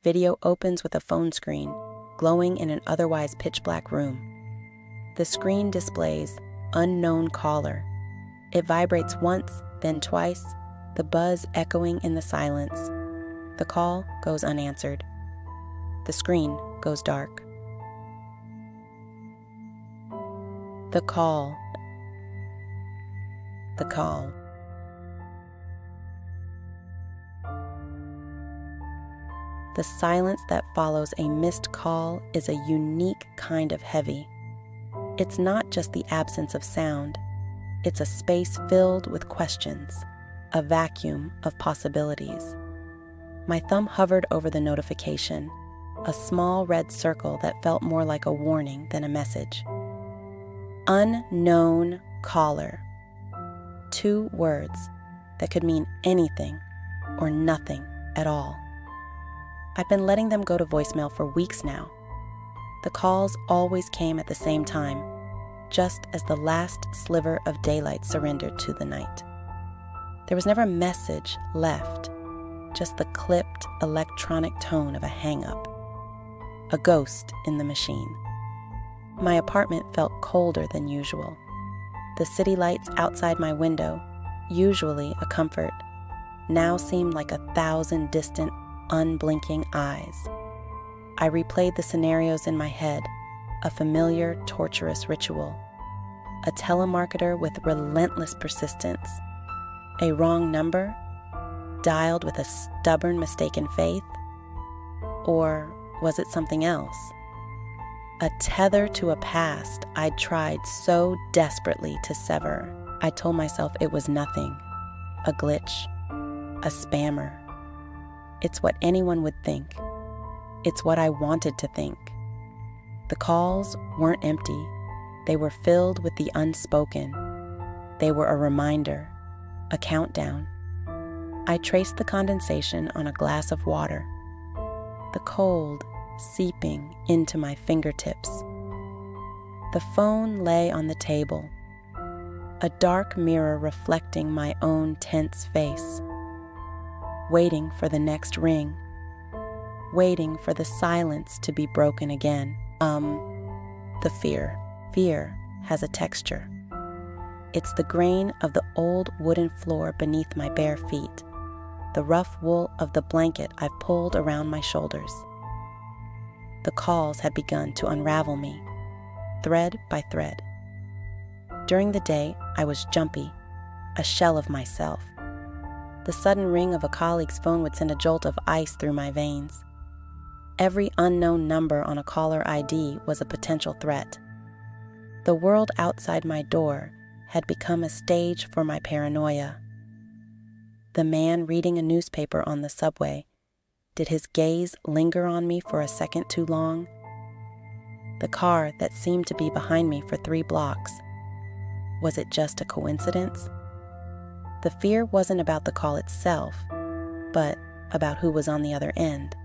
Video opens with a phone screen, glowing in an otherwise pitch-black room. The screen displays "Unknown Caller." It vibrates once, then twice, the buzz echoing in the silence. The call goes unanswered. The screen goes dark. The call. The call. The silence that follows a missed call is a unique kind of heavy. It's not just the absence of sound. It's a space filled with questions, a vacuum of possibilities. My thumb hovered over the notification, a small red circle that felt more like a warning than a message. Unknown caller. 2 words that could mean anything or nothing at all. I've been letting them go to voicemail for weeks now. The calls always came at the same time, just as the last sliver of daylight surrendered to the night. There was never a message left, just the clipped electronic tone of a hang-up. A ghost in the machine. My apartment felt colder than usual. The city lights outside my window, usually a comfort, now seemed like 1,000 distant, unblinking eyes. I replayed the scenarios in my head, a familiar, torturous ritual. A telemarketer with relentless persistence. A wrong number, dialed with a stubborn, mistaken faith? Or was it something else? A tether to a past I'd tried so desperately to sever. I told myself it was nothing, a glitch, a spammer. It's what anyone would think. It's what I wanted to think. The calls weren't empty. They were filled with the unspoken. They were a reminder, a countdown. I traced the condensation on a glass of water, the cold seeping into my fingertips. The phone lay on the table, a dark mirror reflecting my own tense face, waiting for the next ring, waiting for the silence to be broken again. The fear. Fear has a texture. It's the grain of the old wooden floor beneath my bare feet, the rough wool of the blanket I've pulled around my shoulders. The calls had begun to unravel me, thread by thread. During the day, I was jumpy, a shell of myself. The sudden ring of a colleague's phone would send a jolt of ice through my veins. Every unknown number on a caller ID was a potential threat. The world outside my door had become a stage for my paranoia. The man reading a newspaper on the subway, did his gaze linger on me for a second too long? The car that seemed to be behind me for 3 blocks, was it just a coincidence? The fear wasn't about the call itself, but about who was on the other end.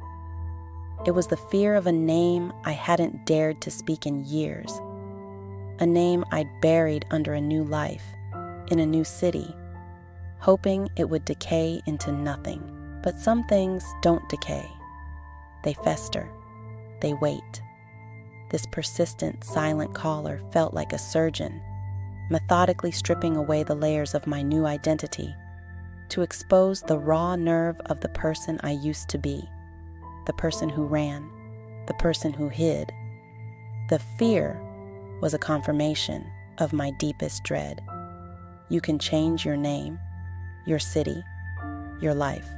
It was the fear of a name I hadn't dared to speak in years, a name I'd buried under a new life, in a new city, hoping it would decay into nothing. But some things don't decay. They fester. They wait. This persistent, silent caller felt like a surgeon, methodically stripping away the layers of my new identity to expose the raw nerve of the person I used to be, the person who ran, the person who hid. The fear was a confirmation of my deepest dread. You can change your name, your city, your life,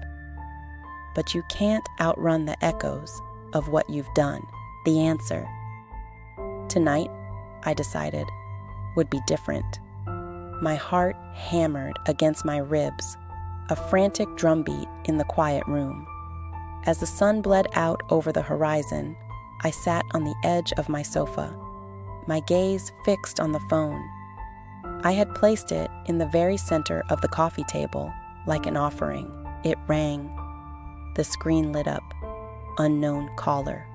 but you can't outrun the echoes of what you've done. The answer, tonight, I decided, would be different. My heart hammered against my ribs, a frantic drumbeat in the quiet room. As the sun bled out over the horizon, I sat on the edge of my sofa, my gaze fixed on the phone. I had placed it in the very center of the coffee table, like an offering. It rang. The screen lit up. Unknown caller.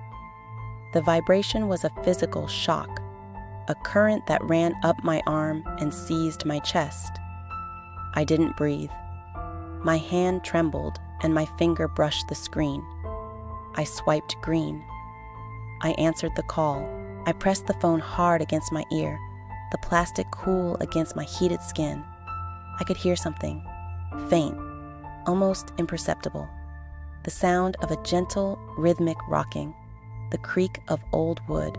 The vibration was a physical shock, a current that ran up my arm and seized my chest. I didn't breathe. My hand trembled and my finger brushed the screen. I swiped green. I answered the call. I pressed the phone hard against my ear, the plastic cool against my heated skin. I could hear something, faint, almost imperceptible. The sound of a gentle, rhythmic rocking, the creak of old wood.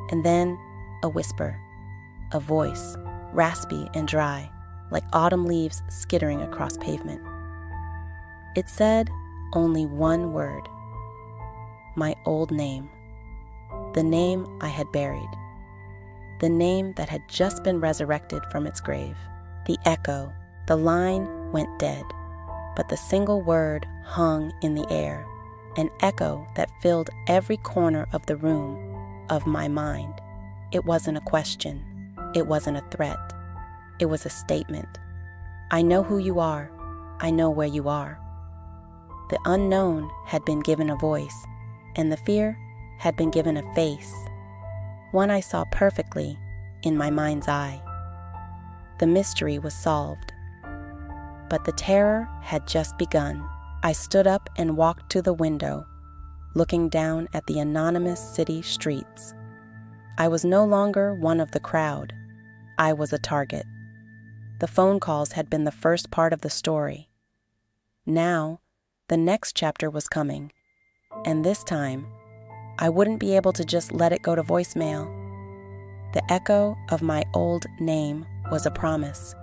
And then a whisper, a voice, raspy and dry, like autumn leaves skittering across pavement. It said only one word. My old name. The name I had buried. The name that had just been resurrected from its grave. The echo, the line went dead, but the single word hung in the air, an echo that filled every corner of the room, of my mind. It wasn't a question. It wasn't a threat. It was a statement. I know who you are. I know where you are. The unknown had been given a voice, and the fear had been given a face, one I saw perfectly in my mind's eye. The mystery was solved, but the terror had just begun. I stood up and walked to the window, looking down at the anonymous city streets. I was no longer one of the crowd. I was a target. The phone calls had been the first part of the story. Now, the next chapter was coming, and this time, I wouldn't be able to just let it go to voicemail. The echo of my old name was a promise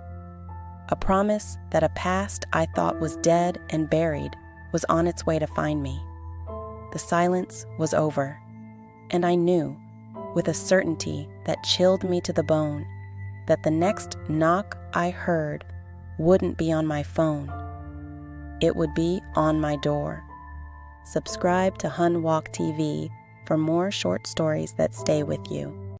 that a past I thought was dead and buried was on its way to find me. The silence was over, and I knew, with a certainty that chilled me to the bone, that the next knock I heard wouldn't be on my phone. It would be on my door. Subscribe to HunWalkTV for more short stories that stay with you.